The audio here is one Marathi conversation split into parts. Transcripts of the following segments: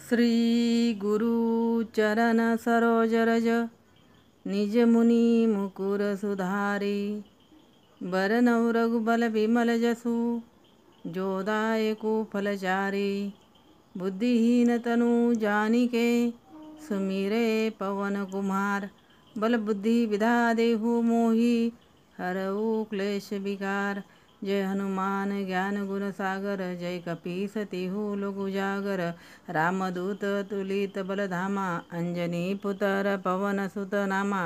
श्री गुरु चरण सरोज रज निज मुनि मुकुर सुधारी। बरनउँ रघुबल बिमल जसु जो दायकु फलचारी। बुद्धिहीन तनु जानिके सुमिरे पवन कुमार। बल बुद्धि विधा देहु मोहि हरऊ क्लेश विकार। जय हनुमान ज्ञान गुण सागर जय कपीस तिहु लोक उजागर। रामदूत तुलित बल धामा अंजनी पुत्र पवन सुत नामा।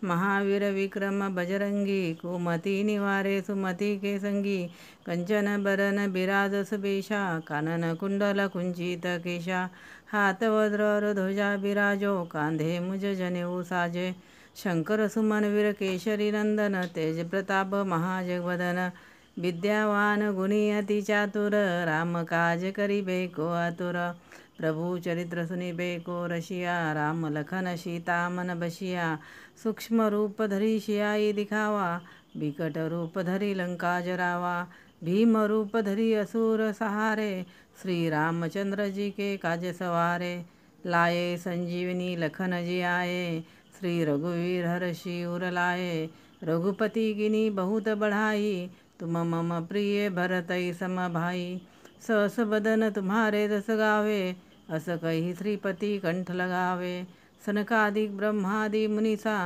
महावीर विक्रम बजरंगी कुमति निवारे सुमति के संगी। कंचन बरन बिराज सुबेशा कानन कुंडल कुंचित केशा। हाथ वज्र ध्वजा बिराजो कांधे मुज जनेऊ साजे। शंकर सुमन वीर केशरी नंदन तेज प्रताप महाजगवदन। विद्यावान गुणी अति चातुर राम काज करिबे को आतुर। प्रभु चरित्र सुनिबे को रसिया राम लखन सीता मन बसिया। सूक्ष्म रूप धरि सियाई दिखावा विकट रूप धरि लंका जरावा। भीम रूप धरि असुर सहारे श्री रामचंद्र जी के काज सवारे। लाए संजीवनी लखन जी आए श्री रघुवीर हर्षि उर लाए। रघुपति गिनी बहुत बढ़ाई तुम मम प्रिय भरतई सम भाई। सहस बदन तुम्हारे दस गावे अस कही श्रीपति कंठ लगावे। सनकादिक ब्रह्मादि मुनीसा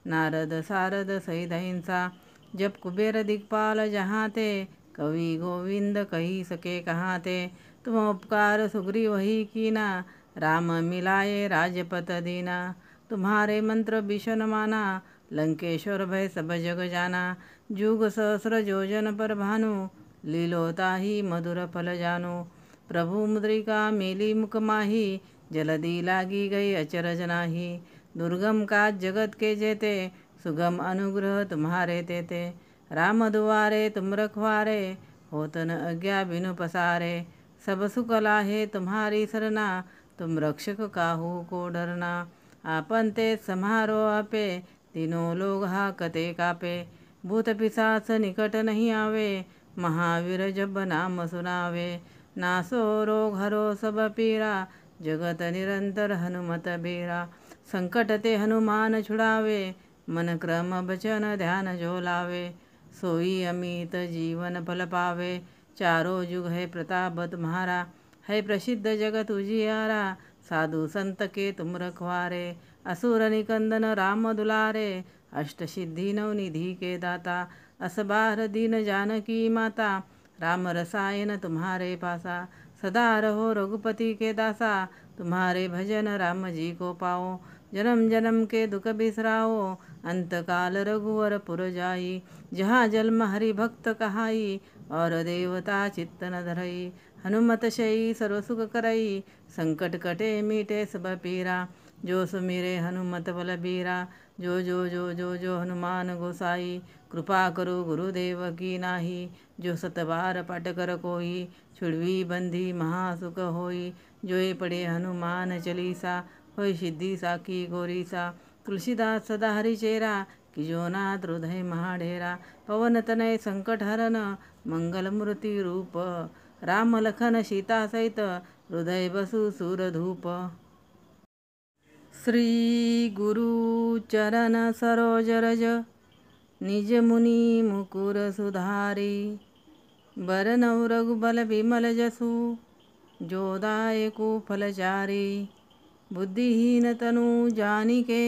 नारद सारद सहित अहिंसा। जब कुबेर दिक्पाल जहाँ ते कवि गोविंद कही सके कहाँ ते। तुम उपकार सुग्रीव ही कीना राम मिलाए राजपत दीना। तुम्हारे मंत्र भीषण माना लंकेश्वर भय सब जग जाना। जुग सहस्र योजन पर भानु लीलोताहि मधुर फल जानु। प्रभु मुद्रिका मेली मुख माही जलधि लागी गई अचरज नाही। दुर्गम काज जगत के जेते सुगम अनुग्रह तुम्हारे तेते। राम दुआरे तुम रखवारे होत न अज्ञा बिनु पसारे। सब सुख लाहे तुम्हारी सरना तुम रक्षक काहू को डरना। आपन ते सम्हारो आपे तीनों लोग हाकते कापे। भूत पिशाच निकट नहीं आवे महावीर जब नाम सुनावे। नासो रोग हरो सब पीरा जगत निरंतर हनुमत बीरा। संकट ते हनुमान छुड़ावे मन क्रम बचन ध्यान जो लावे। सोई अमित जीवन फल पावे चारों जुग है प्रताप तुम्हारा। है प्रसिद्ध जगत उजियारा साधु संत के तुम रखवारे। असुर निकंदन राम दुलारे अष्ट सिद्धि नवनिधि के दाता। असबार दीन जानकी माता राम रसायन तुम्हारे पासा। सदा रहो रघुपति के दासा तुम्हारे भजन राम जी को पाओ। जन्म जन्म के दुख बिसराओ अंत काल रघुवर पुर जाई। जहाँ जन्म हरि भक्त कहाई और देवता चित्त न धरई। हनुमत शयी सर्व सुख करई संकट कटे मीटे सब पीरा। जो सुमिरे हनुमत बल बीरा जो जो जो जो जो हनुमान गोसाई। कृपा करो गुरुदेव की नाही जो सतबार पाठ कर कोई। छुड़वी बंधी महासुख होई जो ये पढ़े हनुमान चालीसा। होई सिद्धि साकी गौरीसा। तुलसीदास सदा हरि चेरा कि जो नाथ हृदय महाडेरा। पवन तनय संकट हरन मंगल मूर्ति रूप। राम लखन सीता सहित हृदय बसु सूर धूप। श्री गुरु चरण सरोज रज निज मुनि मुकुर सुधारी। बरनउँ रघुबल बिमल जसु जो दायकु फलचारी। बुद्धिहीन तनु जानिके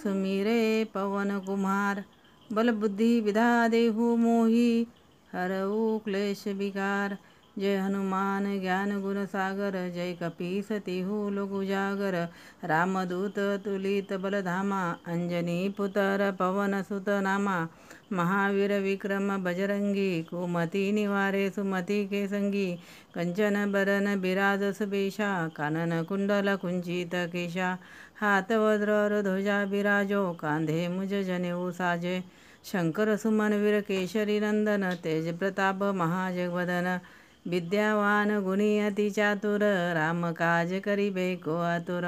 सुमिरे पवन कुमार। बल बुद्धि विधा देहु मोहि हरऊ क्लेश विकार। जय हनुमान ज्ञान गुण सागर जय कपीस तिहु लोक उजागर। रामदूत तुलित बल धामा अंजनी पुत्र पवन सुत नामा। महावीर विक्रम बजरंगी कुमति निवारे सुमति के संगी। कंचन बरन बिराज सुबेशा कानन कुंडल कुंचित केशा। हाथ वज्र ध्वजा बिराजो कांधे मुज जनेऊ साजे। शंकर सुमन वीर केशरी नंदन तेज प्रताप महाजगवदन। विद्यावान गुणी अति चातुर राम काज करिबे को आतुर।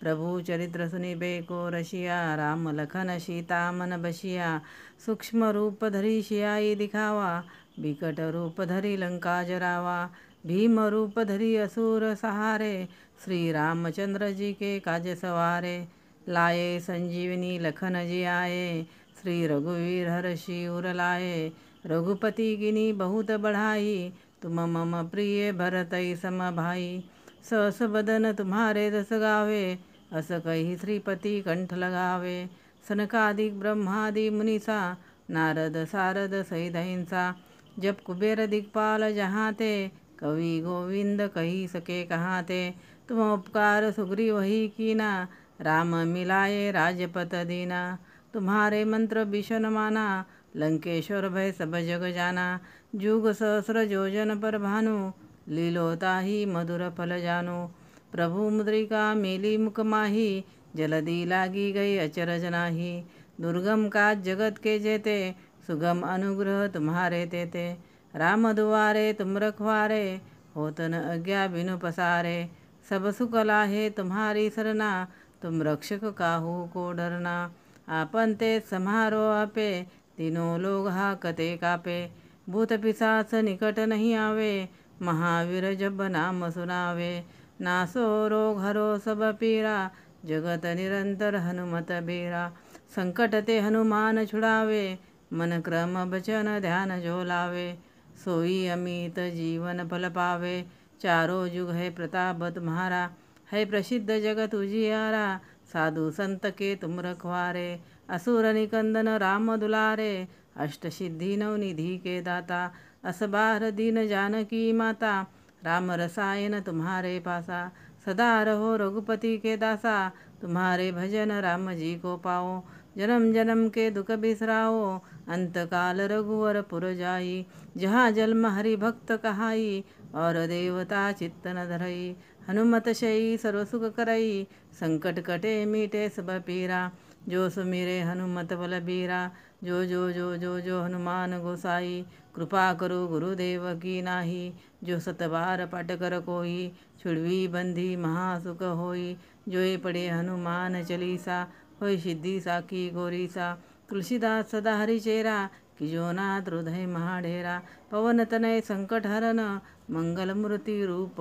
प्रभु चरित्र सुनिबे को रसिया राम लखन सीता मन बसिया। सूक्ष्म रूप धरि सियाई दिखावा विकट रूप धरि लंका जरावा। भीम रूप धरी असुर सहारे, श्री रामचंद्र जी के काज सवारे। लाए संजीवनी लखन जी आए, श्री रघुवीर हर्षि उर लाए। रघुपति गिनी बहुत बढ़ाई, तुम मम प्रिय भरतई सम भाई। सहस बदन तुम्हारे दस गावे, अस कही श्रीपति कंठ लगावे। सनकादिक ब्रह्मादि मुनीसा, नारद सारद सहित अहिंसा। जब कुबेर दिक्पाल जहाँ ते, कवि गोविंद कही सके कहाँ ते। तुम उपकार सुग्रीव ही कीना, राम मिलाए राजपत दीना। तुम्हारे मंत्र भीषण माना, लंकेश्वर भय सब जग जाना। जुग सहस्र योजन पर भानु, लीलोता ही मधुर फल जानो। प्रभु मुद्रिका मेली मुख माही, जलदी लागी गई अचरज नाही। दुर्गम काज जगत के जेते, सुगम अनुग्रह तुम्हारे तेते। राम दुआरे तुम रखवारे, होत न आज्ञा बिनु पसारे। सब सुख लाहे तुम्हारी सरना, तुम रक्षक काहू को डरना। आपन ते सम्हारो आपे, तीनों लोग हाकते कापे। भूत पिशाच निकट नहीं आवे, महावीर जब नाम सुनावे। नासो रोग हरो सब पीरा, जगत निरंतर हनुमत बीरा। संकट ते हनुमान छुड़ावे, मन क्रम बचन ध्यान जो लावे। सोई अमित जीवन फल पावे, चारों जुग है प्रताप तुम्हारा। है प्रसिद्ध जगत उजियारा, साधु संत के तुम रखवारे। असुर निकंदन राम दुलारे, अष्ट सिद्धि नवनिधि के दाता। असबार दीन जानकी माता, राम रसायन तुम्हारे पासा। सदा रहो रघुपति के दासा, तुम्हारे भजन राम जी को पाओ। जन्म जन्म के दुख बिसराओ, अंत काल रघुवर पुर जाई। जहाँ जन्म हरि भक्त कहाई, और देवता चित्त न धरई। हनुमत शयी सर्व सुख करई, संकट कटे मीटे सब पीरा। जो सुमिरे हनुमत बल बीरा, जो जो जो जो जो हनुमान गोसाई। कृपा करो गुरुदेव की नाही, जो सतबार पाठ कर कोई। छुड़वी बंधी महासुख होई, जोए पढ़े हनुमान चालीसा। होय सिद्धि साखी गौरीसा, तुलसीदास सदा हरि चेरा। कि जो नाथ हृदय महाडेरा। पवन तनय संकट हरन, मंगल मूर्ति रूप।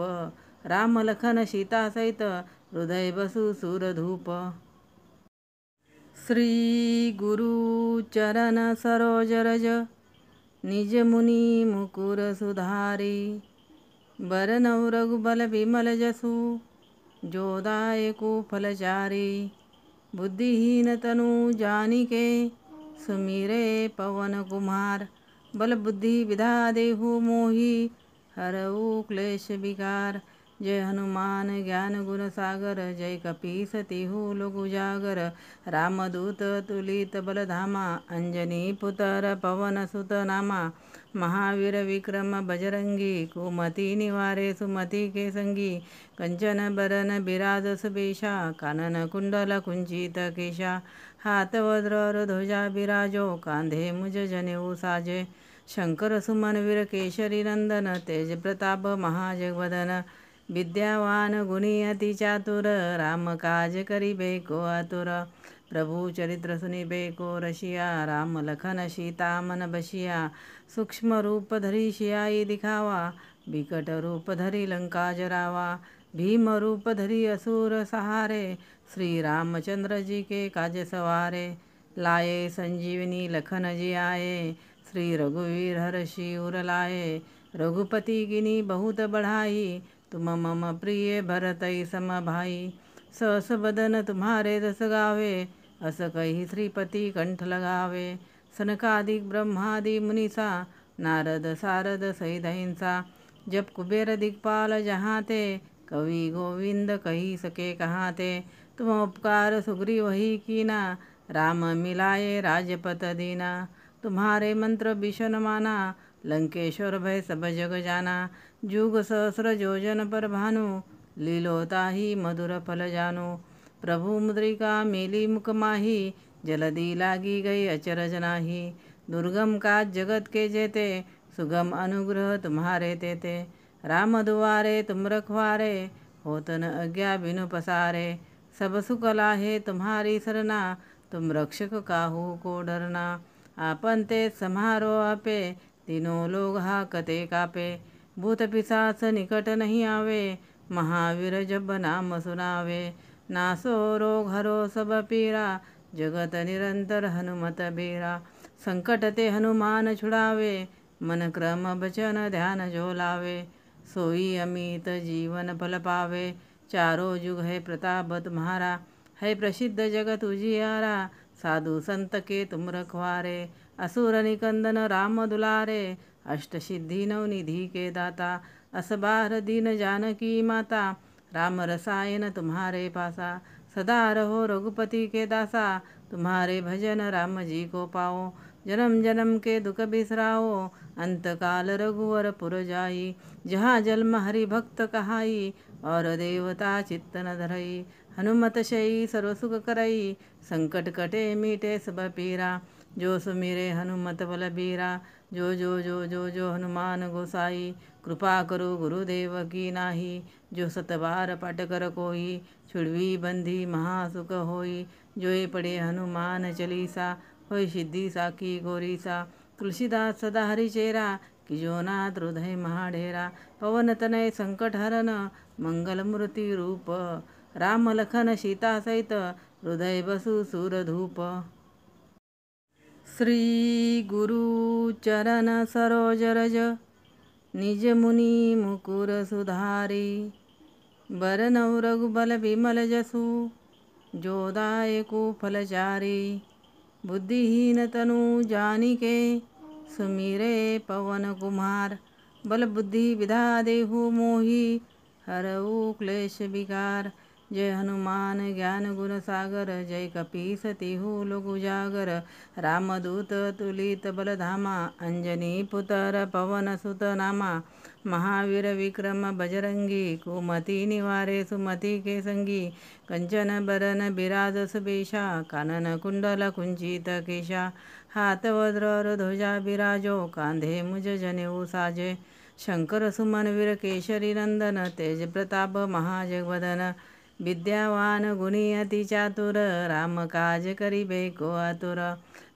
राम लखन सीता सहित, हृदय बसु सूर धूप। श्री गुरु चरण सरोज रज, निज मुनि मुकुर सुधारी। बरनउँ रघुबल विमल जसु, जो दायकु फलचारी। बुद्धिहीन तनु जानिके, सुमिरे पवन कुमार। बल बुद्धि विधा देहु मोहि, हरऊ क्लेश विकार। जय हनुमान ज्ञान गुण सागर, जय कपीस तिहु लोक उजागर। रामदूत तुलित बल धामा, अंजनी पुत्र पवन सुत नामा। महावीर विक्रम बजरंगी, कुमति निवारे सुमति के संगी। कंचन बरन बिराज सुबेशा, कानन कुंडल कुंचित केशा। हाथ वज्र ध्वजा बिराजो, कांधे मुज जनेऊ साजे। शंकर सुमन वीर केशरी नंदन, तेज प्रताप महाजगवदन। विद्यावान गुणी अति चातुर, राम काज करिबे को आतुर। प्रभु चरित्र सुनिबे को रसिया, राम लखन सीता मन बसिया। सूक्ष्म रूप धरि सियाई दिखावा, विकट रूप धरि लंका जरावा। भीम रूप धरि असुर सहारे, श्री रामचंद्र जी के काज सवारे। लाए संजीवनी लखन जी आए, श्री रघुवीर हर्षि उर लाए। रघुपति गिनी बहुत बढ़ाई, तुम मम प्रिय भरतई सम भाई। सहस बदन तुम्हारे दस गावे, अस कही श्रीपति कंठ लगावे। सनकादिक ब्रह्मादि मुनीसा, नारद सारद सहित अहिंसा। जब कुबेर दिक्पाल जहाँ ते, कवि गोविंद कही सके कहाँ ते। तुम उपकार सुग्रीव ही कीना, राम मिलाए राजपत दीना। तुम्हारे मंत्र भीषण माना, लंकेश्वर भय सब जग जाना। जुग सहस्र योजन पर भानु, लीलोता ही मधुर फल जानो। प्रभु मुद्रिका मेली मुख माही, जलदी लागी गई अचरज नाही। दुर्गम काज जगत के जेते, सुगम अनुग्रह तुम्हारे तेते। राम दुआरे तुम रखवारे, होत न आज्ञा बिनु पसारे। सब सुख लाहे तुम्हारी सरना, तुम रक्षक काहू को डरना। आपन ते सम्हारो आपे, तीनों लोग हाकते कापे। भूत पिशाच निकट नहीं आवे, महावीर जब नाम सुनावे। नासो रोग हरो सब पीरा, जगत निरंतर हनुमत बीरा। संकट ते हनुमान छुड़ावे, मन क्रम बचन ध्यान जो लावे। सोई अमित जीवन फल पावे, चारों युग है प्रताप तुम्हारा। है प्रसिद्ध जगत उजियारा, साधु संत के तुम रखवारे। असुर निकंदन राम दुलारे, अष्ट सिद्धि नवनिधि के दाता। असबार दीन जानकी माता, राम रसायन तुम्हारे पासा। सदा रहो रघुपति के दासा, तुम्हारे भजन राम जी को पाओ। जन्म जन्म के दुख बिसराओ, अंत काल रघुवर पुर जाई। जहाँ जन्म हरि भक्त कहाई, और देवता चित्त न धरई। हनुमत शयी सर्व सुख करई, संकट कटे मीटे सब पीरा। जो सुमिरे हनुमत बलबीरा, जो जो जो जो जो हनुमान गोसाई। कृपा करो गुरुदेव की नाही, जो सतबार पाठ कर कोई। छुड़वी बंधी महासुख होई, जोए पढ़े हनुमान चालीसा। होय सिद्धि साखी गोरीसा। तुलसीदास सदा हरि चेरा, कि जो नाथ हृदय महाडेरा। पवन तनय संकट हरन, मंगल मूर्ति रूप। राम लखन सीता सहित, हृदय बसु सूर धूप। श्री गुरु चरण सरोज रज, निज मुनि मुकुर सुधारी। बरनउँ रघुबल बिमल जसु, जो दायकु फलचारी। बुद्धिहीन तनु जानिके, सुमिरे पवन कुमार। बल बुद्धि विधा देहु मोहि, हरऊ क्लेश विकार। जय हनुमान ज्ञान गुण सागर, जय कपीस तिहु लोक उजागर। रामदूत तुलित बल धामा, अंजनी पुत्र पवन सुत नामा। महावीर विक्रम बजरंगी, कुमति निवारे सुमति के संगी। कंचन बरन बिराज सुबेशा, कानन कुंडल कुंचित केशा। हाथ वज्र ध्वजा बिराजो, कांधे मुज जनेऊ साजे। शंकर सुमन वीर केशरी नंदन, तेज प्रताप महाजगवदन। विद्यावान गुणी अति चातुर, राम काज करिबे को आतुर।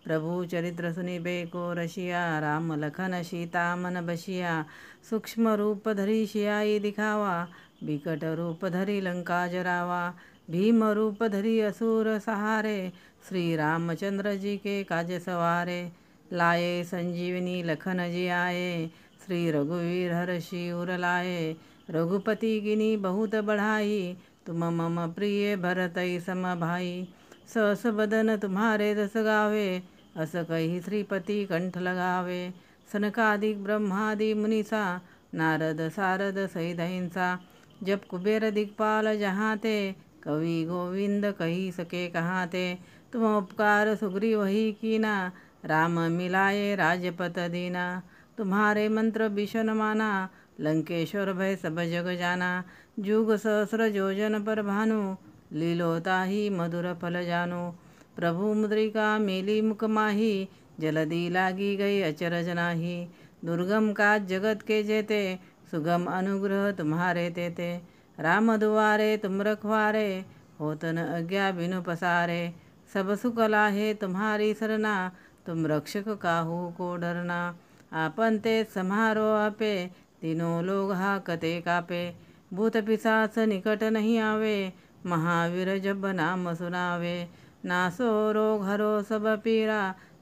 प्रभु चरित्र सुनिबे को रसिया, राम लखन सीता मन बसिया। सूक्ष्म रूप धरि सियाई दिखावा, विकट रूप धरि लंका जरावा। भीम रूप धरि असुर सहारे, श्री रामचंद्र जी के काज सवारे। लाए संजीवनी लखन जी आए, श्री रघुवीर हर्षि उर लाए। रघुपति कीन्ही बहुत बढ़ाई, तुम मम प्रिय भरतई सम भाई। सहस बदन तुम्हारे दस गावे, अस कही श्रीपति कंठ लगावे। सनकादिक ब्रह्मादि मुनीसा, नारद सारद सहित अहिंसा। जब कुबेर दिक्पाल जहाँ ते, कवि गोविंद कही सके कहाँ ते। तुम उपकार सुग्रीव ही कीना, राम मिलाए राजपत दीना। तुम्हारे मंत्र भीषण माना, लंकेश्वर भय सब जग जाना। जुग सहस्र योजन पर भानु, लीलोताहि मधुर फल जानु। प्रभु मुद्रिका मेली मुख माही, जलधि लागी गई अचरज नाही। दुर्गम काज जगत के जेते, सुगम अनुग्रह तुम्हारे तेते। राम दुआरे तुम रखवारे, होत न आज्ञा बिनु पसारे। सब सुख लाहे तुम्हारी सरना, तुम रक्षक काहू को डरना। आपन ते सम्हारो आपे, तीनों लोग हाकते कापे। भूत पिशाच निकट नहीं आवे, महावीर जब नाम सुनावे। नासो रोग हरो सब पीरा,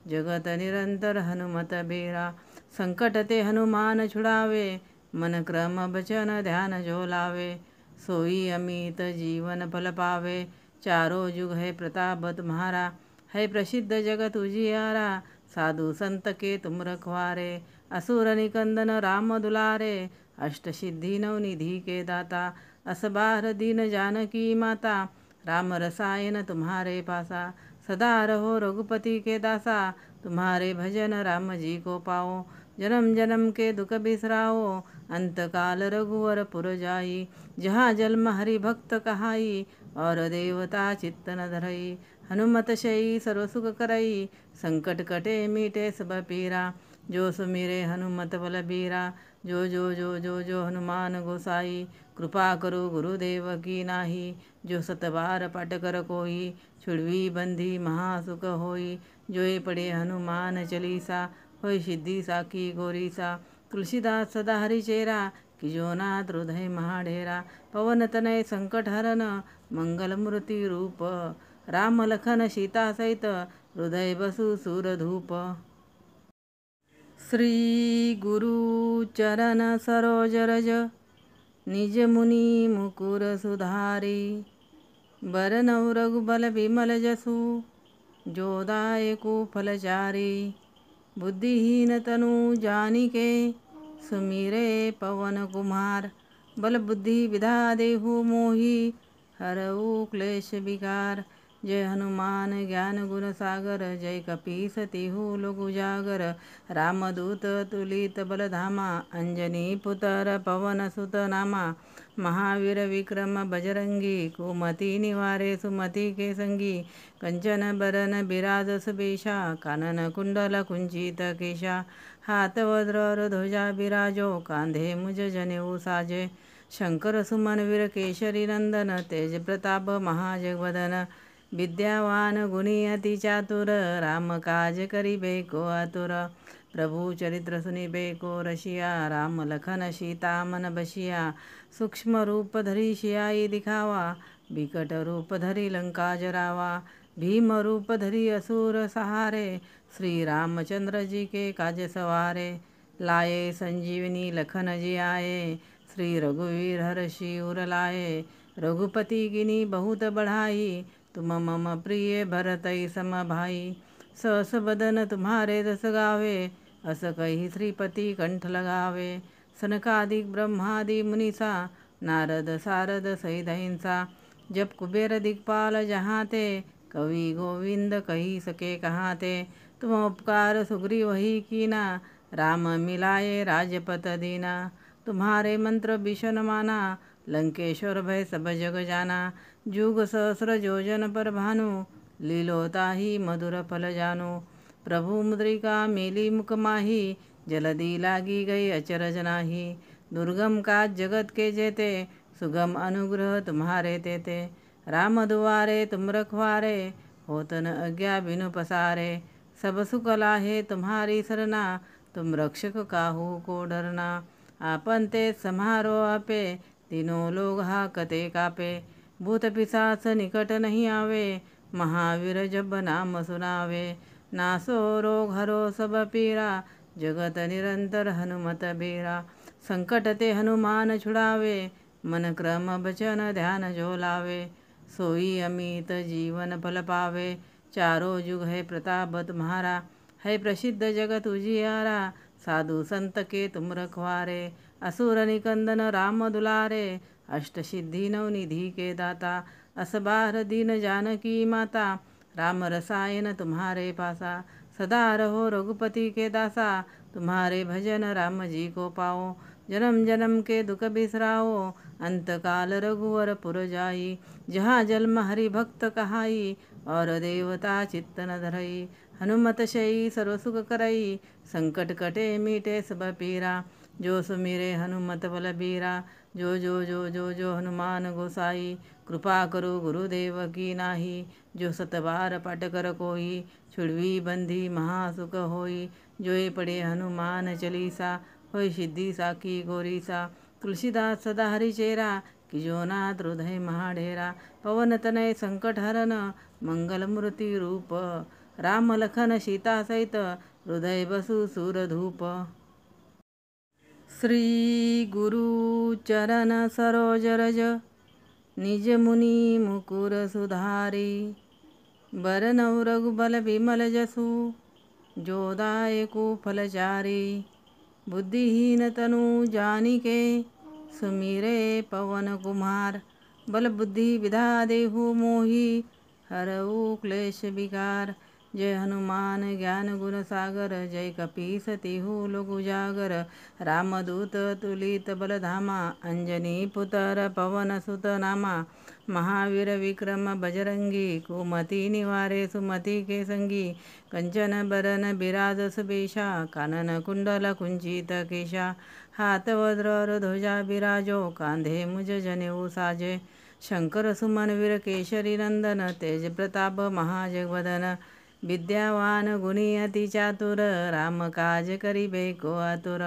जगत निरंतर हनुमत बीरा। संकट ते हनुमान छुड़ावे, मन क्रम बचन ध्यान जो लावे। सोई अमित जीवन फल पावे, चारों युग है प्रताप तुम्हारा। है प्रसिद्ध जगत उजियारा, साधु संत के तुम रखवारे। असुर निकंदन राम दुलारे, अष्ट सिद्धि नवनिधि के दाता। असबार दीन जानकी माता, राम रसायन तुम्हारे पासा। सदा रहो रघुपति के दासा, तुम्हारे भजन राम जी को पाओ। जन्म जन्म के दुख बिसराओ, अंत काल रघुवर पुर जाई। जहाँ जन्म हरि भक्त कहाई, और देवता चित्त न धरई। हनुमत शयी सर्व सुख करई, संकट कटे मीटे सब पीरा। जो सुमिरे हनुमत बलबीरा, जो जो जो जो जो हनुमान गोसाई। कृपा करो गुरुदेव की नाही, जो सतबार पाठ कर कोई। छुड़वी बंधी महासुख होई, जोए पढ़े हनुमान चालीसा। होय सिद्धि साखी गोरीसा। तुलसीदास सदा हरिचेरा, किजोनाथ हृदय महाडेरा। पवन तनय संकट हरन, मंगलमूर्ती रूप। राम लखन सीता सहित, हृदय बसु सूरधूप। श्री गुरु चरण सरोज रज, निज मुनि मुकुर सुधारी। बरनउँ रघुबल बिमल जसु, जो दायकु फलचारी। बुद्धिहीन तनु जानिके, सुमिरे पवन कुमार। बल बुद्धि विद्या देहु मोहि, हरऊ क्लेश विकार। जय हनुमान ज्ञान गुण सागर, जय कपीस तिहु लोक उजागर। रामदूत तुलित बल धामा, अंजनी पुत्र पवन सुत नामा। महावीर विक्रम बजरंगी, कुमति निवारे सुमति के संगी। कंचन बरन बिराज सुबेशा, कानन कुंडल कुंचित केशा। हाथ वज्र ध्वजा बिराजो, कांधे मुज जनेऊ साजे। शंकर सुमन वीर केशरी नंदन, तेज प्रताप महाजगवदन। विद्यावान गुणी अति चातुर, राम काज करिबे को आतुर। प्रभु चरित्र सुनिबे को रसिया, राम लखन सीता मन बसिया। सूक्ष्म रूप धरि सियाई दिखावा, बिकट रूप धरि लंका जरावा। भीम रूप धरि असुर सहारे, श्री रामचंद्र जी के काज सवारे। लाए संजीवनी लखन जी आए, श्री रघुवीर हर्षि उर लाए। रघुपति कीन्ही बहुत बढ़ाई, तुम मम प्रिय भरतई सम भाई। सहस बदन तुम्हारे दस गावे, अस कही श्रीपति कंठ लगावे। सनकादिक ब्रह्मादि मुनीसा, नारद सारद सहित अहिंसा। जब कुबेर दिक्पाल जहाँ ते, कवि गोविंद कही सके कहाँ ते। तुम उपकार सुग्रीव ही कीना, राम मिलाए राजपत दीना। तुम्हारे मंत्र भीषण माना, लंकेश्वर भय सब जग जाना। जुग सहस्र योजन पर भानु, लीलोताहि मधुर फल जानु। प्रभु मुद्रिका मेली मुख माही, जलधि लागी गई अचरज नाही। दुर्गम काज जगत के जेते, सुगम अनुग्रह तुम्हारे तेते। राम दुआरे तुम रखवारे, होत न आज्ञा बिनु पसारे। सब सुख लाहे तुम्हारी सरना, तुम रक्षक काहू को डरना। आपन ते सम्हारो आपे, तीनों लोग हाकते कापे। भूत पिशाच निकट नहीं आवे, महावीर जब नाम सुनावे। नासो रोग हरो सब पीरा, जगत निरंतर हनुमत बीरा। संकट ते हनुमान छुड़ावे, मन क्रम बचन ध्यान जो लावे। सोई अमित जीवन फल पावे, चारों जुग है प्रताप तुम्हारा। है प्रसिद्ध जगत उजियारा, साधु संत के तुम रखवारे। असुर निकंदन राम दुलारे, अष्ट सिद्धि नवनिधि के दाता। असबार दीन जानकी माता, राम रसायन तुम्हारे पासा। सदा रहो रघुपति के दासा, तुम्हारे भजन राम जी को पाओ। जन्म जन्म के दुख बिसराओ, अंत काल रघुवर पुर जाई। जहाँ जन्म हरि भक्त कहाई, और देवता चित्त न धरई। हनुमत शयी सर्व सुख करई, संकट कटे मीटे सब पीरा। जो सुमिरे हनुमत बल बीरा, जो जो जो जो जो हनुमान गोसाई। कृपा करो गुरुदेव की नाही, जो सतबार पाठ कर कोई। छुड़वी बंधी महासुख होई, जोए पढ़े हनुमान चालीसा। होय सिद्धि साखी गोरीसा। तुलसीदास सदा हरिचेरा, किजोनाथ हृदय महाडेरा। पवन तनय संकट हरन, मंगल मूर्ति रूप। राम लखन सीता सहित, हृदय बसु सूरधूप। श्री गुरु चरण सरोज रज, निज मुनि मुकुर सुधारी। बरनउँ रघुबल बिमल जसु, जो दायकु फलचारी। बुद्धिहीन तनु जानिके, सुमिरे पवन कुमार। बल बुद्धि विद्या देहु मोहि, हरऊ क्लेश विकार। जय हनुमान ज्ञान गुण सागर, जय कपीस तिहु लोक उजागर। रामदूत तुलित बल धामा, अंजनी पुत्र पवन सुत नामा। महावीर विक्रम बजरंगी, कुमति निवारे सुमति के संगी। कंचन बरन बिराज सुबेशा, कानन कुंडल कुंचित केशा। हाथ वज्र ध्वजा बिराजो, कांधे मुज जनेऊ साजे। शंकर सुमन वीर केशरी नंदन, तेज प्रताप महाजगवदन। विद्यावान गुणी अति चातुर, राम काज करिबे को आतुर।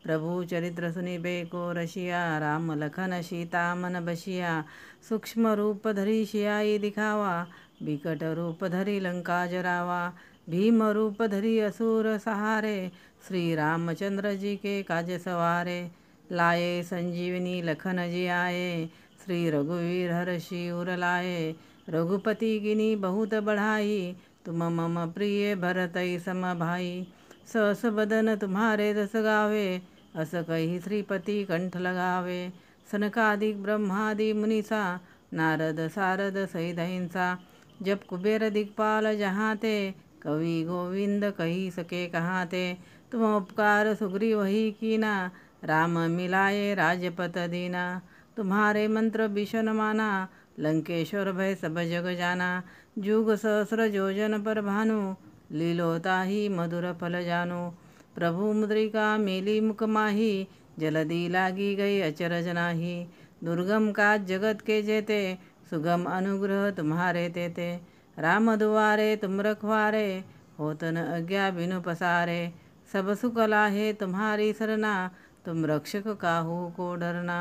प्रभु चरित्र सुनिबे को रशिया, राम लखन सीता मन बसिया। सूक्ष्म रूप धरी सियाई दिखावा, बिकट रूप धरी लंका जरावा। भीम रूप धरी असुर सहारे, श्री रामचंद्र जी के काज सवारे। लाए संजीवनी लखन जी आए, श्री रघुवीर हर्षि उर लाए। रघुपति गिनी बहुत बढ़ाई, तुम मम प्रिय भरतई सम भाई। सहस बदन तुम्हारे दस गावे, अस कही श्रीपति कंठ लगावे। सनकादिक ब्रह्मादि मुनीसा, नारद सारद सहित अहिंसा। जब कुबेर दिक्पाल जहाँ ते, कवि गोविंद कही सके कहाँ ते। तुम उपकार सुग्रीव ही कीना, राम मिलाए राजपत दीना। तुम्हारे मंत्र भीषण माना, लंकेश्वर भय सब जग जाना। जुग सहस्र योजन पर भानु, लीलोता ही मधुर फल जानो। प्रभु मुद्रिका मेली मुख माही, जलदी लागी गई अचरज नाही। दुर्गम काज जगत के जेते, सुगम अनुग्रह तुम्हारे तेते। राम दुआरे तुम रखवारे, होत न अज्ञा बिनु पसारे। सब सुख लाहे तुम्हारी सरना, तुम रक्षक काहू को डरना।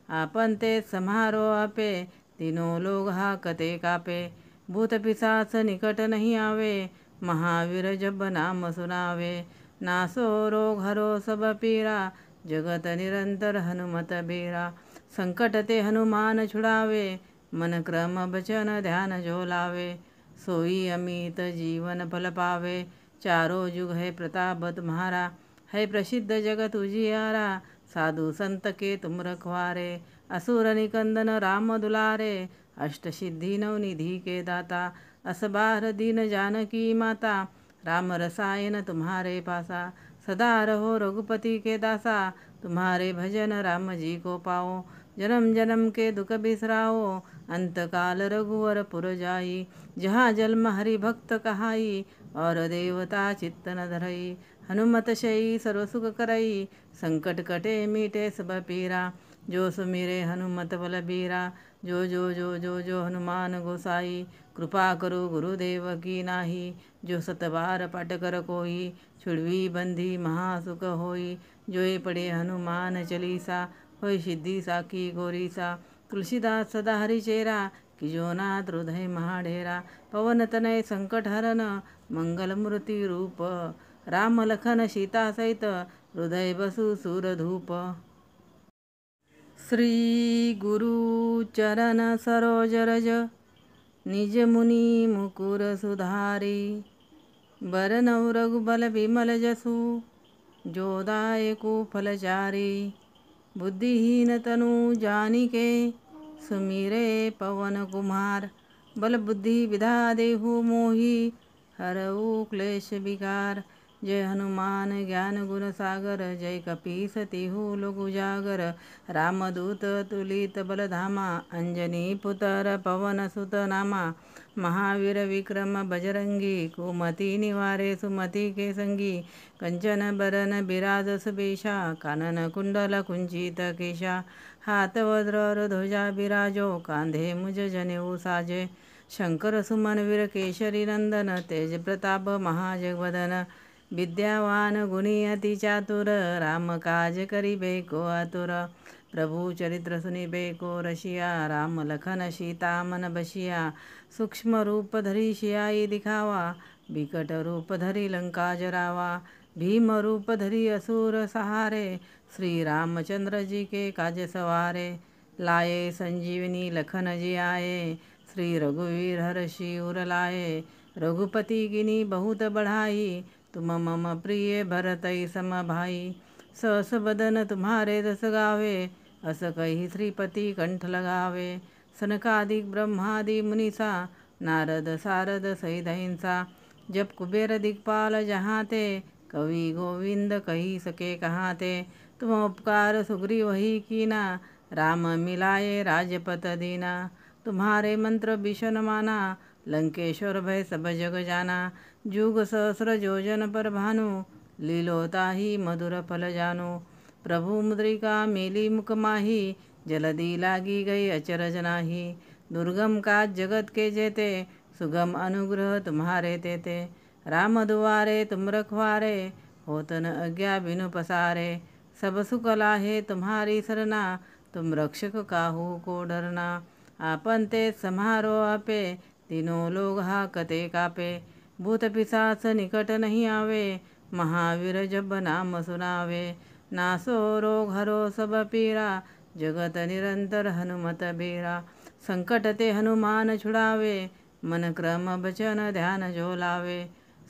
आपन ते समारो आपे, तीनों लोग हाकते कापे। भूत पिशाच निकट नहीं आवे, महावीर जब नाम सुनावे। नासो रोग हरो सब पीरा, जगत निरंतर हनुमत बीरा। संकट ते हनुमान छुड़ावे, मन क्रम बचन ध्यान जो लावे। सोई अमित जीवन फल पावे, चारों जुग है प्रताप तुम्हारा। है प्रसिद्ध जगत उजियारा, साधु संत के तुम रखवारे। असुर निकंदन राम दुलारे, अष्ट सिद्धि नवनिधि के दाता। असबार दीन जानकी माता, राम रसायन तुम्हारे पासा। सदा रहो रघुपति के दासा, तुम्हारे भजन राम जी को पाओ। जन्म जन्म के दुख बिसराओ, अंत काल रघुवर पुर जाई। जहाँ जन्म हरि भक्त कहाई, और देवता चित्त न धरई। हनुमत शयी सर्व सुख करई, संकट कटे मीटे सब पीरा। जो सुमिरे हनुमत बलबीरा, जो जो जो जो जो हनुमान गोसाई। कृपा करो गुरुदेव की नाही, जो सतबार पाठ कर कोई। छुड़वी बंधी महासुख होई, जोए पढ़े हनुमान चालीसा। होय सिद्धि साखी गोरीसा, तुलसीदास सदा हरि चेरा। किजो नाथ हृदय महाडेरा, पवन तनय संकट हरन। मंगल मूर्ति रूप, राम लखन सीता सहित। हृदय बसु सूर धूप। श्री गुरु चरण सरोज रज, निज मुनि मुकुर सुधारी। बरनउँ रघुबल विमल जसु, जो दायकु फलचारी। बुद्धिहीन तनु जानिके, सुमिरे पवन कुमार। बल बुद्धि विधा देहु मोहि, हरऊ क्लेश विकार। जय हनुमान ज्ञान गुण सागर, जय कपीस तिहु लोक उजागर। रामदूत तुलित बल धामा, अंजनी पुत्र पवन सुत नामा। महावीर विक्रम बजरंगी, कुमति निवारे सुमति के संगी। कंचन बरन बिराज सुबेशा, कानन कुंडल कुंचित केशा। हाथ वज्र ध्वजा बिराजो, कांधे मुज जनेऊ साजे। शंकर सुमन वीर केशरी नंदन, तेज प्रताप महाजगवदन। विद्यावान गुणी अति चातुर, राम काज करिबे को आतुर। प्रभु चरित्र सुनिबे को रसिया, राम लखन सीता मन बसिया। सूक्ष्म रूप धरी सियाई दिखावा, बिकट रूप धरी लंका जरावा। भीम रूप धरी असुर सहारे, श्री रामचंद्र जी के काज सवारे। लाए संजीवनी लखन जी आए, श्री रघुवीर हर्षि उर लाए। रघुपति गिनी बहुत बढ़ाई, तुम मम प्रिय भरतई सम भाई। सहस बदन तुम्हारे दस गावे, अस कही श्रीपति कंठ लगावे। सनकादिक ब्रह्मादि मुनीसा, नारद सारद सहित अहिंसा। जब कुबेर दिक्पाल जहाँ ते, कवि गोविंद कही सके कहाँ ते। तुम उपकार सुग्रीव ही कीना, राम मिलाए राजपत दीना। तुम्हारे मंत्र भीषण माना, लंकेश्वर भय सब जग जाना। जुग सहस्र योजन पर भानु, लीलोता ही मधुर फल जानो। प्रभु मुद्रिका मेली मुख माही, जलदी लागी गई अचरज नाही। दुर्गम काज जगत के जेते, सुगम अनुग्रह तुम्हारे तेते। राम दुआरे तुम रखवारे, होत न अज्ञा बिनु पसारे। सब सुख लाहे तुम्हारी सरना, तुम रक्षक काहू को डरना। आपन ते सम्हारो आपे, तीनों लोग हाकते कापे। भूत पिशाच निकट नहीं आवे, महावीर जब नाम सुनावे। नासो रोग हरो सब पीरा, जगत निरंतर हनुमत बीरा। संकट ते हनुमान छुड़ावे, मन क्रम बचन ध्यान जो लावे।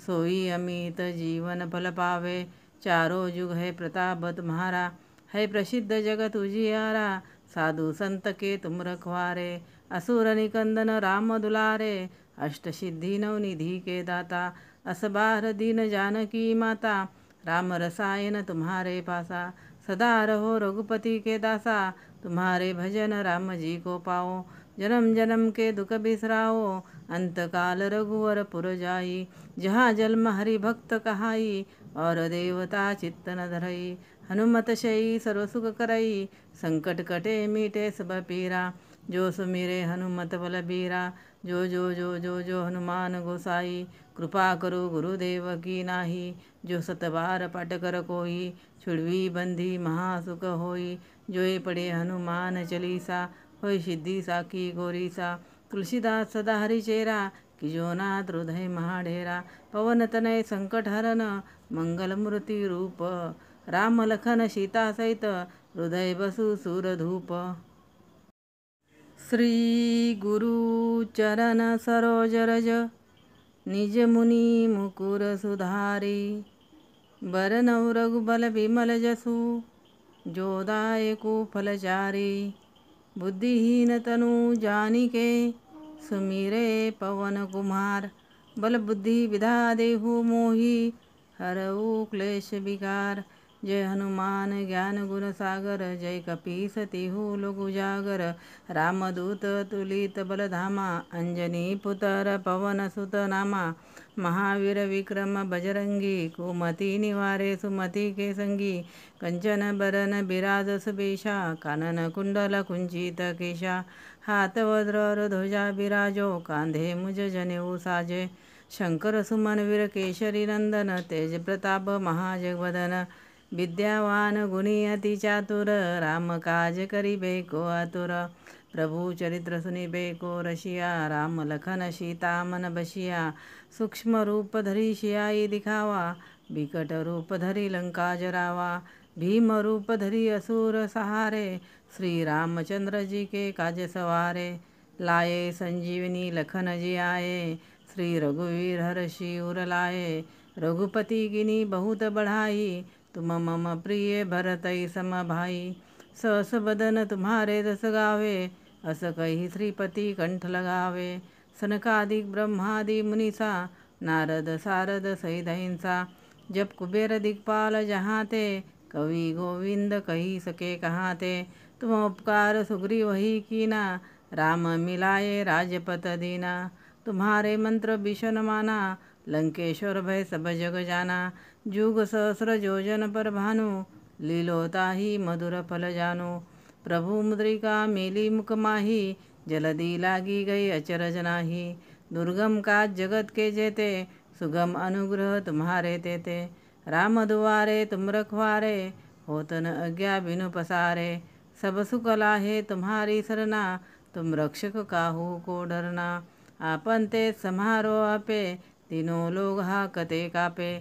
सोई अमित जीवन फल पावे, चारों युग है प्रताप तुम्हारा। है प्रसिद्ध जगत उजियारा, साधु संत के तुम रखवारे। असुर निकंदन राम दुलारे, अष्ट सिद्धि नवनिधि के दाता। असबार दीन जानकी माता, राम रसायन तुम्हारे पासा। सदा रहो रघुपति के दासा, तुम्हारे भजन राम जी को पाओ। जन्म जन्म के दुख बिसराओ, अंत काल रघुवर पुर जाई। जहाँ जन्म हरि भक्त कहाई, और देवता चित्त न धरई। हनुमत शयी सर्व सुख करई, संकट कटे मीटे सब पीरा। जो सुमिरे हनुमत बलबीरा, जो जो जो जो जो हनुमान गोसाई। कृपा करो गुरुदेव की नाही, जो सतबार पाठ कर कोई। छुड़वी बंधी महासुख होई, जोए पढ़े हनुमान चालीसा। होय सिद्धि साखी गोरीसा, तुलसीदास सदा हरि चेरा। किजो नाथ हृदय महाडेरा, पवन तनय संकट हरन। मंगल मूर्ति रूप, राम लखन सीता सहित। हृदय बसु सूर धूप। श्री गुरु चरण सरोज रज, निज मुनि मुकुर सुधारी। बरनउँ रघुबल बिमल जसु, जो दायकु फलचारी। बुद्धिहीन तनु जानिके, सुमिरे पवन कुमार। बल बुद्धि विधा देहु मोहि, हरऊ क्लेश विकार। जय हनुमान ज्ञान गुण सागर, जय कपीस तिहु लोक उजागर। रामदूत तुलित बल धामा, अंजनी पुत्र पवन सुत नामा। महावीर विक्रम बजरंगी, कुमति निवारे सुमति के संगी। कंचन बरन बिराज सुबेशा, कानन कुंडल कुंचित केशा। हाथ वज्र ध्वजा बिराजो, कांधे मुज जनेऊ साजे। शंकर सुमन वीर केशरी नंदन, तेज प्रताप महाजगवदन। विद्यावान गुणी अति चातुर, राम काज करिबे को आतुर। प्रभु चरित्र सुनिबे को रसिया, राम लखन सीता मन बसिया। सूक्ष्म रूप धरि सियाई दिखावा, विकट रूप धरि लंका जरावा। भीम रूप धरि असुर सहारे, श्री रामचंद्र जी के काज सवारे। लाए संजीवनी लखन जी आए, श्री रघुवीर हर्षि उर लाए। रघुपति गिनी बहुत बढ़ाई, तुम मम प्रिय भरतई सम भाई। सहस बदन तुम्हारे दस गावे, अस कही श्रीपति कंठ लगावे। सनकादिक ब्रह्मादि मुनीसा, नारद सारद सहित अहिंसा। जब कुबेर दिक्पाल जहाँ ते, कवि गोविंद कही सके कहाँ ते। तुम उपकार सुग्रीव वही कीना, राम मिलाए राजपत दीना। तुम्हारे मंत्र भीषण माना, लंकेश्वर भय सब जग जाना। जुग सहस्र योजन पर भानु, लीलोताहि मधुर फल जानु। प्रभु मुद्रिका मेली मुख माही, जलधि लागी गई अचरज नाही। दुर्गम काज जगत के जेते, सुगम अनुग्रह तुम्हारे तेते। राम दुआरे तुम रखवारे, होत न आज्ञा बिनु पसारे। सब सुख लाहे तुम्हारी सरना, तुम रक्षक काहू को डरना। आपन ते सम्हारो आपे, तीनों लोग हाकते कापे।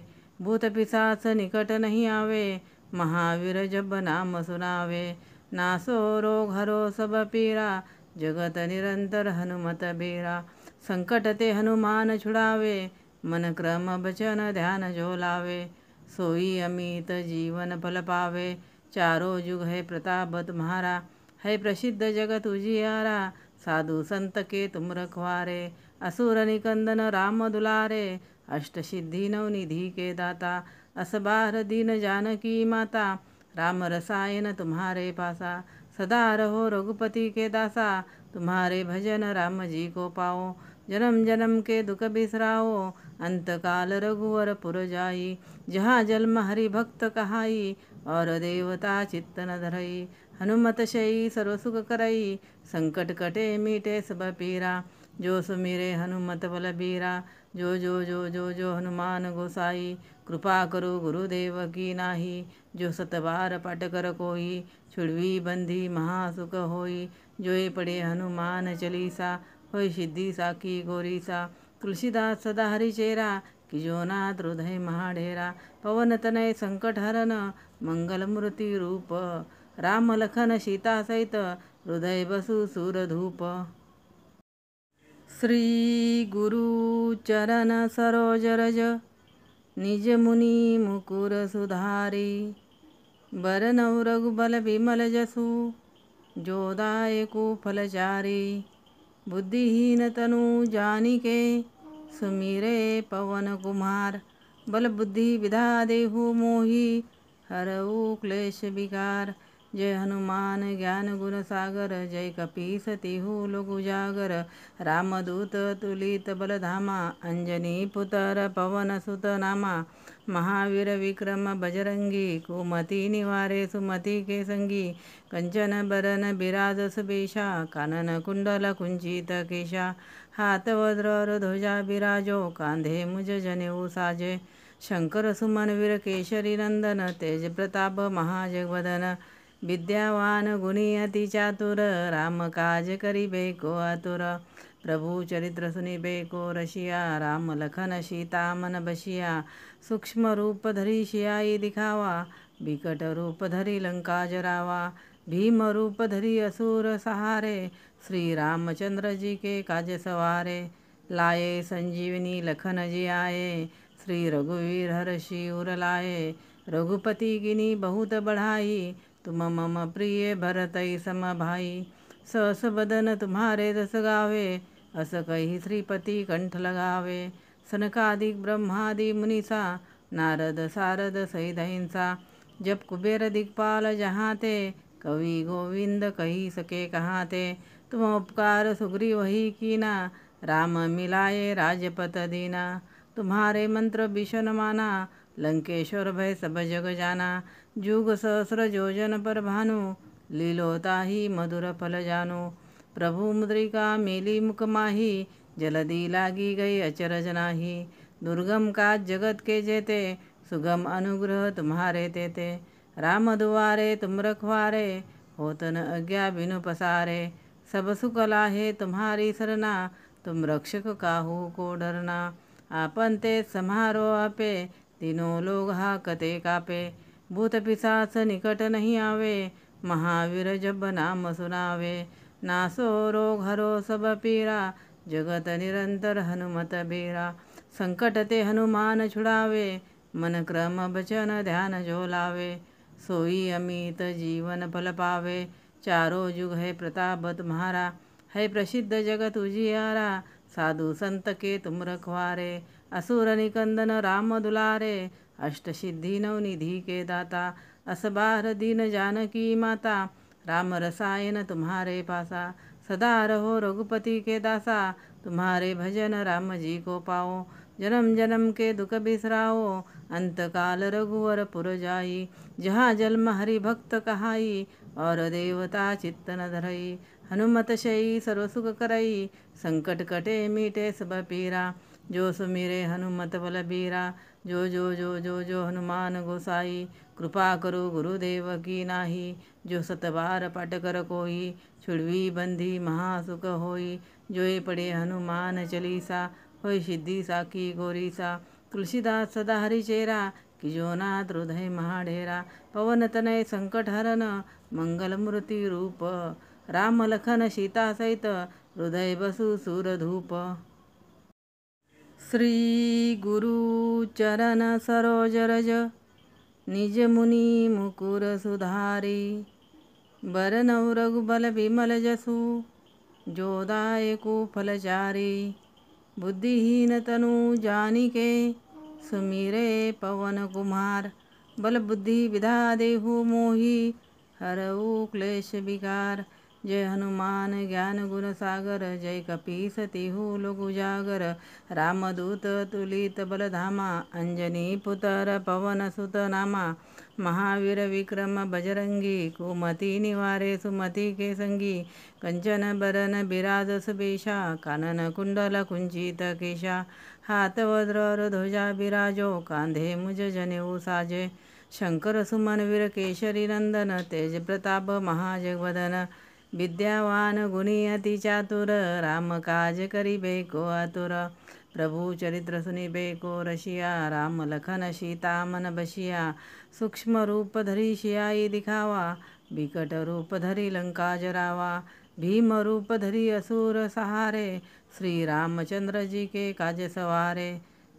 भूत पिशाच निकट नहीं आवे, महावीर जब नाम सुनावे। नासो रोग हरो सब पीरा, जगत निरंतर हनुमत बीरा। संकट ते हनुमान छुड़ावे, मन क्रम बचन ध्यान जो लावे। सोई अमित जीवन फल पावे, चारों युग है प्रताप तुम्हारा। है प्रसिद्ध जगत उजियारा, साधु संत के तुम रखवारे। असुर निकंदन राम दुलारे, अष्ट सिद्धि नवनिधि के दाता। असबार दीन जानकी माता, राम रसायन तुम्हारे पासा। सदा रहो रघुपति के दासा, तुम्हारे भजन राम जी को पाओ। जन्म जन्म के दुख बिसराओ, अंत काल रघुवर पुर जाई। जहाँ जन्म हरि भक्त कहाई, और देवता चित्त न धरई। हनुमत शयी सर्व सुख करई, संकट कटे मीटे सब पीरा। जो सुमिरे हनुमत बलबीरा। जो जो जो जो जो हनुमान गोसाई, कृपा करो गुरुदेव की नाही। जो सतबार पाठ कर कोई, छुड़वी बंधी महासुख होई। जो ये पढ़े हनुमान चालीसा, होय सिद्धि साखी गोरीसा। तुलसीदास सदा हरि चेरा, कि जो नाथ हृदय महाडेरा। पवन तनय संकट हरन, मंगल मूर्ति रूप। राम लखन सीता सहित, हृदय बसु सूरधूप। श्री गुरु चरण सरोज रज, निज मुनि मुकुर सुधारी। बरनउँ रघुबल बिमल जसु, जो दायकु फलचारी। बुद्धिहीन तनु जानिके, सुमिरे पवन कुमार। बल बुद्धि विधा देहु मोहि, हरऊ क्लेश विकार। जय हनुमान ज्ञान गुण सागर, जय कपीस तिहु लोक उजागर। रामदूत तुलित बलधामा, अंजनी पुत्र पवन सुत नामा। महावीर विक्रम बजरंगी, कुमति निवारे सुमति के संगी। कंचन बरन बिराज सुबेशा, कानन कुंडल कुंचित केशा। हाथ वज्र ध्वजा बिराजो, कांधे मुज जनेऊ साजे। शंकर सुमन वीर केशरी नंदन, तेज प्रताप महाजगवदन। विद्यावान गुणी अति चातुर, राम काज करिबे को आतुर। प्रभु चरित्र सुनिबे को रसिया, राम लखन सीता मन बसिया। सूक्ष्म रूप धरि सियाई दिखावा, बिकट रूप धरि लंका जरावा। भीम रूप धरि असुर सहारे, श्री रामचंद्र जी के काज सवारे। लाए संजीवनी लखन जी आए, श्री रघुवीर हर्षि उर लाए। रघुपति गिनी बहुत बढ़ाई, तुम मम प्रिय भरतई सम भाई। सहस बदन तुम्हारे रस गावे, अस कही श्रीपति कंठ लगावे। सनकादिक ब्रह्मादि मुनीसा, नारद सारद सहित अहिंसा। जब कुबेर दिक्पाल जहाँ ते, कवि गोविंद कही सके कहाँ ते। तुम उपकार सुग्रीव ही कीना, राम मिलाए राजपत दीना। तुम्हारे मंत्र भीषण माना, लंकेश्वर भय सब जग जाना। जुग सहस्र योजन पर भानु, लीलोताहि मधुर फल जानु। प्रभु मुद्रिका मेली मुख माही, जलधि लागी गई अचरज नाही। दुर्गम काज जगत के जेते, सुगम अनुग्रह तुम्हारे तेते। राम दुआरे तुम रखवारे, होत न आज्ञा बिनु पसारे। सब सुख लाहे तुम्हारी सरना, तुम रक्षक काहू को डरना। आपन ते सम्हारो आपे, तीनों लोग हाकते कापे। भूत पिशाच निकट नहीं आवे, महावीर जब नाम सुनावे। नासो रोग हरो सब पीरा, जगत निरंतर हनुमत बीरा। संकट ते हनुमान छुड़ावे, मन क्रम बचन ध्यान जो लावे। सोई अमित जीवन फल पावे, चारों युग है प्रताप तुम्हारा। है प्रसिद्ध जगत उजियारा, साधु संत के तुम रखवारे। असुर निकंदन राम दुलारे, अष्ट सिद्धि नवनिधि के दाता। असबार दीन जानकी माता, राम रसायन तुम्हारे पासा। सदा रहो रघुपति के दासा, तुम्हारे भजन राम जी को पाओ। जन्म जन्म के दुख बिसराओ, अंत काल रघुवर पुर जाई। जहाँ जन्म हरि भक्त कहाई, और देवता चित्त न धरई। हनुमत शयी सर्व सुख करई, संकट कटे मीटे सब पीरा। जो सुमिरे हनुमत बलबीरा। जो जो जो जो जो हनुमान गोसाई, कृपा करो गुरुदेव की नाही। जो सतबार पाठ कर कोई, छुड़वी बंधी महासुख होई। जो ये पढ़े हनुमान चालीसा, होय सिद्धि साखी गोरीसा। तुलसीदास सदा हरि चेरा, कि जो नाथ हृदय महाडेरा। पवन तनय संकट हरन, मंगल मूर्ति रूप। राम लखन सीता सहित, हृदय बसु सूरधूप। श्री गुरु चरण सरोज रज, निज मुनि मुकुर सुधारी। बरनउँ रघुबल बिमल जसु, जो दायकु फलचारी। बुद्धिहीन तनु जानिके, सुमिरे पवन कुमार। बल बुद्धि विधा देहु मोहि, हरऊ क्लेश विकार। जय हनुमान ज्ञान गुण सागर, जय कपीस तिहु लोक उजागर। रामदूत तुलित बलधामा, अंजनी पुत्र पवन सुत नामा। महावीर विक्रम बजरंगी, कुमति निवारे सुमति के संगी, कंचन बरन बिराज सुबेशा, कानन कुंडल कुंचित केशा, हाथ वज्र ध्वजा बिराजो, कांधे मुज जनेऊ साजे, शंकर सुमन वीर केशरी नंदन, तेज प्रताप महाजगवदन, विद्यावान गुणी अति चातुर, राम काज करिबे को आतुर, प्रभु चरित्र सुनिबे को रसिया, राम लखन सीता मन बसिया, सूक्ष्म रूप धरी सियाई दिखावा, बिकट रूप धरी लंका जरावा, भीम रूप धरी असुर सहारे, श्री रामचंद्र जी के काज सवारे,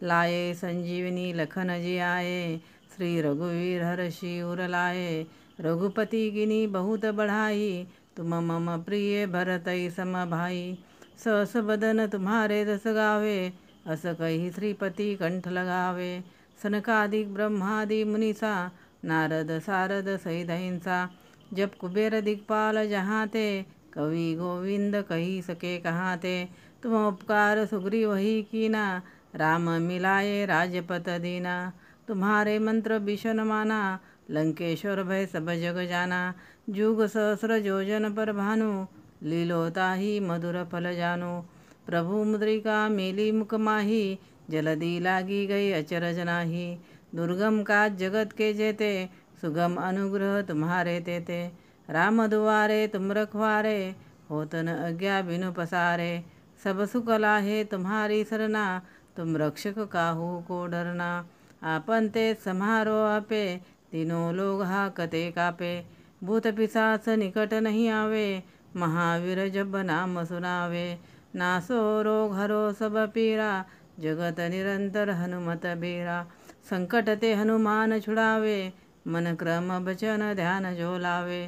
लाए संजीवनी लखन जी आए, श्री रघुवीर हर्षि उर लाए, रघुपति गिनी बहुत बढ़ाई, तुम मम प्रिय भरतई सम भाई, सहस बदन तुम्हारे रस गावे, अस कही श्रीपति कंठ लगावे, सनकादिक ब्रह्मादि मुनीसा, नारद सारद सहित अहिंसा, जब कुबेर दिक्पाल जहाँ ते, कवि गोविंद कही सके कहाँ ते, तुम उपकार सुग्रीव वही कीना, राम मिलाए राजपत दीना, तुम्हारे मंत्र भीषण माना, लंकेश्वर भय सब जग जाना, जुग सहस्र योजन पर भानु, लीलोता ही मधुर फल जानो, प्रभु मुद्रिका मेली मुख माही, जलदी लागी गई अचरज नाही, दुर्गम काज जगत के जेते, सुगम अनुग्रह तुम्हारे तेते, राम दुआरे तुम रखवारे, होत न अज्ञा बिनु पसारे, सब सुख लाहे तुम्हारी सरना, तुम रक्षक काहू को डरना, आपन ते समारो आपे, तीनों लोग हाकते कापे, भूत पिशाच निकट नहीं आवे, महावीर जब नाम सुनावे, नासो रोग हरो सब पीरा, जगत निरंतर हनुमत बीरा, संकट ते हनुमान छुड़ावे, मन क्रम बचन ध्यान जो लावे,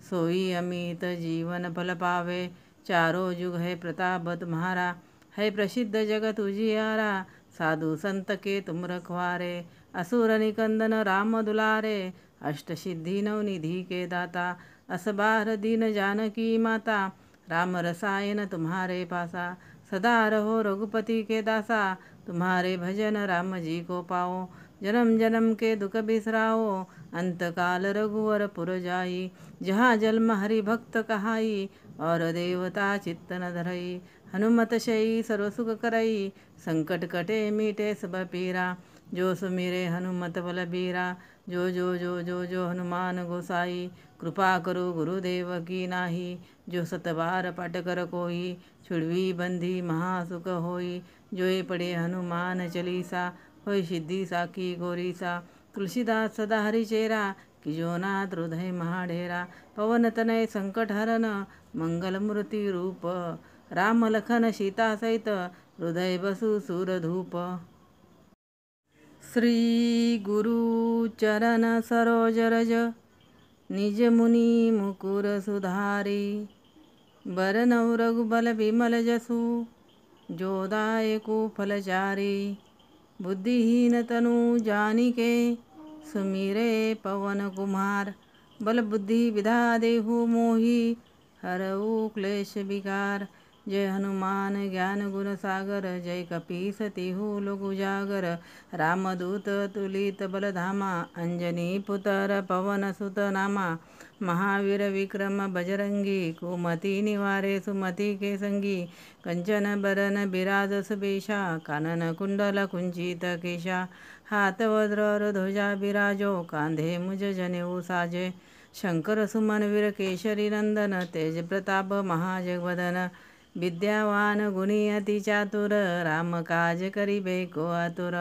सोई अमित जीवन फल पावे, चारों युग है प्रताप तुम्हारा, है प्रसिद्ध जगत उजियारा, साधु संत के तुम रखवारे, असुर निकंदन राम दुलारे, अष्ट सिद्धि नवनिधि के दाता, असबार दीन जानकी माता, राम रसायन तुम्हारे पासा, सदा रहो रघुपति के दासा, तुम्हारे भजन राम जी को पाओ, जन्म जन्म के दुख बिसराओ, अंत काल रघुवर पुर जाई, जहाँ जन्म हरि भक्त कहाई, और देवता चित्त न धरई, हनुमत शयी सर्व सुख करई, संकट कटे मीटे सब पीरा, जो सुमिरे हनुमत बलबीरा, जो जो जो जो जो हनुमान गोसाई, कृपा करो गुरुदेव की नाही, जो सतबार पाठ कर कोई, छुड़वी बंधी महासुख होई, जो ये पढ़े हनुमान चालीसा, होय सिद्धि साखी गोरीसा, तुलसीदास सदा हरि चेरा, कि जो नाथ हृदय महाडेरा, पवन तनय संकट हरन, मंगल मूर्ति रूप, राम लखन सीता सहित, हृदय बसु सूर धूप। श्री गुरु चरण सरोज रज, निज मुनि मुकुर सुधारी, बरनउँ रघुबल विमल जसु, जो दायकु फलचारी, बुद्धिहीन तनु जानिके, सुमिरे पवन कुमार, बल बुद्धि विधा देहु मोहि, हरऊ क्लेश विकार, जय हनुमान ज्ञान गुण सागर, जय कपीस तिहु लोक उजागर, रामदूत तुलित बलधामा, अंजनी पुत्र पवन सुत नामा, महावीर विक्रम बजरंगी, कुमति निवारे सुमति के संगी, कंचन बरन बिराज सुबेशा, कानन कुंडल कुंचित केशा, हाथ वज्र ध्वजा बिराजो, कांधे मुज जनेऊ साजे, शंकर सुमन वीर केशरी नंदन, तेज प्रताप महाजगवदन, विद्यावान गुणी अति चातुर, राम काज करिबे को आतुर,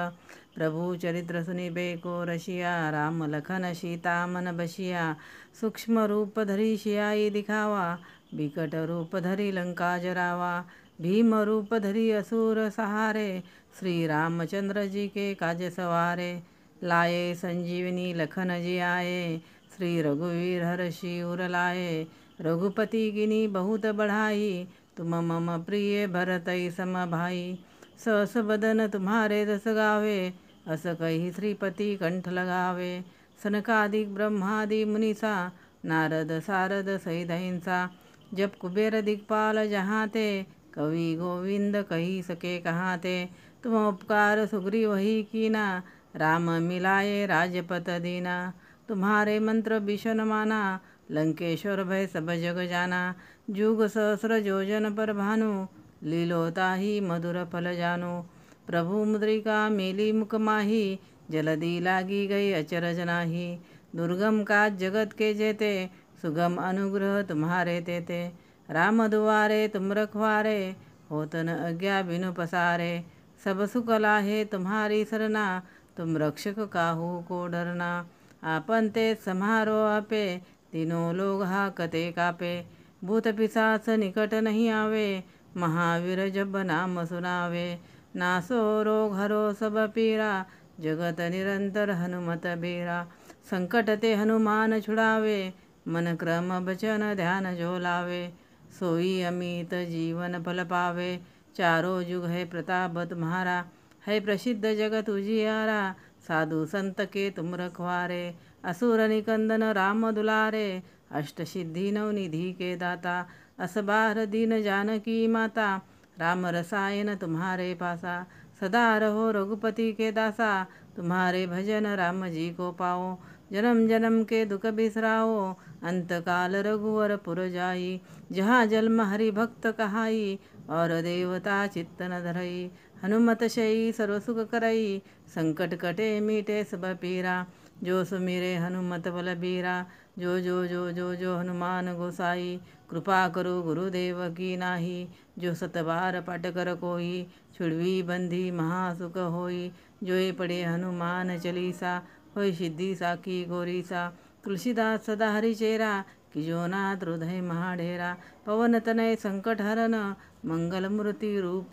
प्रभु चरित्र सुनिबे को रसिया, राम लखन सीता मन बसिया, सूक्ष्म रूप धरी सियाई दिखावा, बिकट रूप धरी लंका जरावा, भीम रूप धरी असुर सहारे, श्री रामचंद्र जी के काज सवारे, लाए संजीवनी लखन जी आए, श्री रघुवीर हर्षि उर लाए, रघुपति गिनी बहुत बढ़ाई, तुम मम प्रिय भरतई सम भाई, सहस बदन तुम्हारे रस गावे, अस कही श्रीपति कंठ लगावे, सनकादिक ब्रह्मादि मुनीसा, नारद सारद सहित अहिंसा, जब कुबेर दिक्पाल जहाँ ते, कवि गोविंद कही सके कहाँ ते, तुम उपकार सुग्रीव वही कीना, राम मिलाए राजपत दीना, तुम्हारे मंत्र भीषण माना, लंकेश्वर भय सब जग जाना। जुग सहस्र योजन पर भानु, लीलोता ही मधुर फल जानो। प्रभु मुद्रिका मेली मुख माही, जलदी लागी गई अचरज नाही। दुर्गम काज जगत के जेते, सुगम अनुग्रह तुम्हारे तेते। राम दुआरे तुम रखवारे, होत न आज्ञा बिनु पसारे। सब सुख लाहे तुम्हारी सरना, तुम रक्षक काहू को डरना। आपन ते सम्हारो आपे, तीनों लोग हाकते कापे। भूत पिशाच निकट नहीं आवे, महावीर जब नाम सुनावे। नासो रोग हरो सब पीरा, जगत निरंतर हनुमत बीरा। संकट ते हनुमान छुड़ावे, मन क्रम बचन ध्यान जो लावे। सोई अमित जीवन फल पावे, चारों युग है प्रताप तुम्हारा। है प्रसिद्ध जगत उजियारा, साधु संत के तुम रखवारे। असुर निकंदन राम दुलारे, अष्ट सिद्धि नवनिधि के दाता। असबार दीन जानकी माता, राम रसायन तुम्हारे पासा। सदा रहो रघुपति के दासा, तुम्हारे भजन राम जी को पाओ। जन्म जन्म के दुख बिसराओ, अंत काल रघुवर पुर जाई। जहाँ जन्म हरि भक्त कहाई, और देवता चित्त न धरई। हनुमत शयी सर्व सुख करई, संकट कटे मीटे सब पीरा। जो सुमिरे हनुमत बलबीरा, जो जो जो जो जो हनुमान गोसाई। कृपा करो गुरुदेव की नाही, जो सतबार पट कर कोई। छुड़वी बंधी महासुख होई, जो ये पढ़े हनुमान चालीसा। होय सिद्धि साखी गोरीसा, तुलसीदास सदा हरि चेरा। कि जो नाथ हृदय महाडेरा। पवन तनय संकट हरन, मंगल मूर्ति रूप।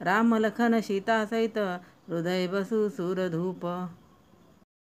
राम लखन सीता सहित, हृदय बसु सूर धूप।